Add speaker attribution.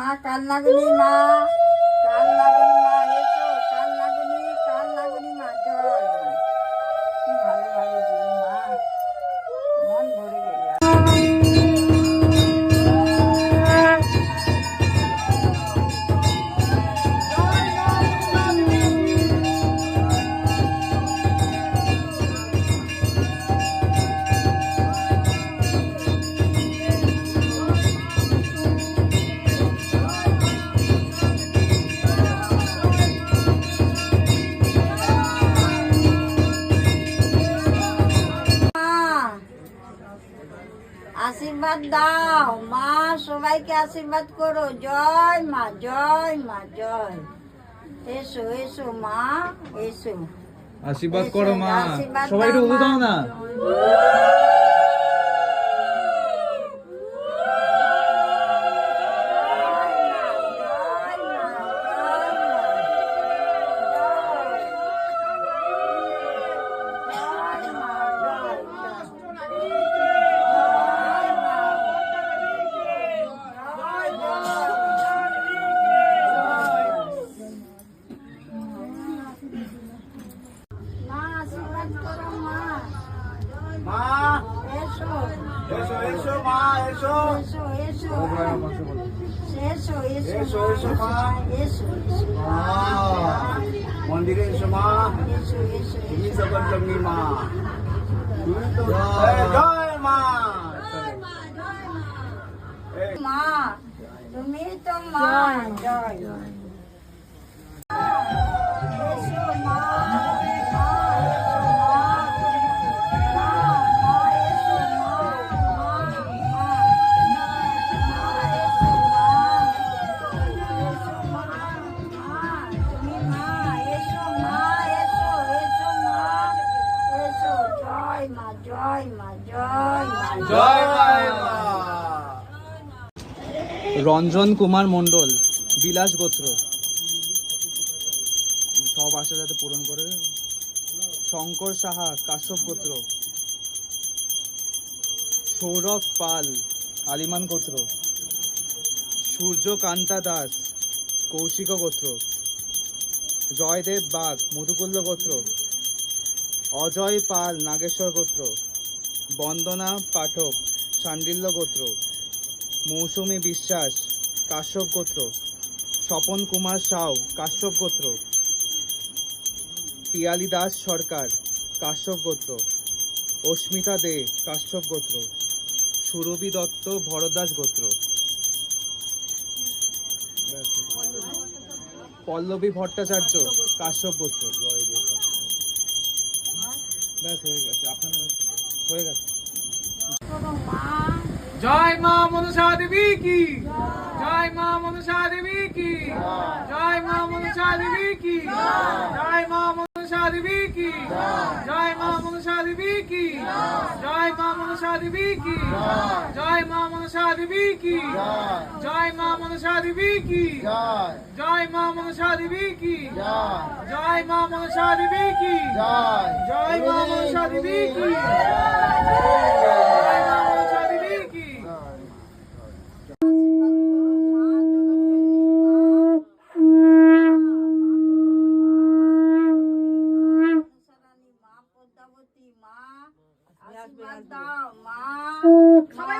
Speaker 1: মা কাল নাগুনি মা, কাল নাগুনি মা এসো, কাল নাগুনি মা জয় মা। কি ভালো ভালো দিন মা, মন ভরে গেল। আশীর্বাদ দাও মা, সবাইকে আশীর্বাদ করো। জয় মা, জয় মা, জয়। এসো এসো মা, এসো
Speaker 2: আশীর্বাদ করো মা,
Speaker 1: আশীর্বাদ
Speaker 2: সবাই একটু উদু দাও না।
Speaker 3: মন্দিরে এসো মা, তুমি সকল জন্মী মা। জয় মা,
Speaker 1: মা তুমি তো মা, জয় এসো মা,
Speaker 2: রঞ্জন কুমার মণ্ডল, বিলাস গোত্র, সব আশা যাতে পূরণ করে। শঙ্কর সাহা, কাশ্যপ গোত্র। সৌরভ পাল, আলিমান গোত্র। সূর্যকান্তা দাস, কৌশিক গোত্র। জয়দেব বাগ, মধুকুল্ল গোত্র। অজয় পাল, নাগেশ্বর গোত্র। বন্দনা পাঠক, শাণ্ডিল্য গোত্র। মৌসুমী বিশ্বাস, কাশ্যপ গোত্র। স্বপন কুমার সাউ, কাশ্যপ গোত্র। পিয়ালি দাস সরকার, কাশ্যপ গোত্র। অস্মিতা দে, কাশ্যপ গোত্র। সুরভি দত্ত, ভরদ্বাজ গোত্র। পল্লবী ভট্টাচার্য, কাশ্যপ গোত্র। ব্যাস হয়ে গেছে, আপনার হয়ে গেছে। জয় মা মনসা দেবী কি, জয় মা মনসা দেবী কি, জয় মা মনসা দেবী কি, জয় মা মনসা দেবী কি, জয় মা মনসা দেবী কি, জয় মা মনসা দেবী কি, জয় মা মনসা দেবী কি, জয় মা মনসা দেবী কি, জয় মা মনসা দেবী কি, জয় মা মনসা দেবী কি, জয় মা মনসা দেবী কি, জয় মা মনসা দেবী কি।
Speaker 1: আশীর্বাদ দাও মা, সবাই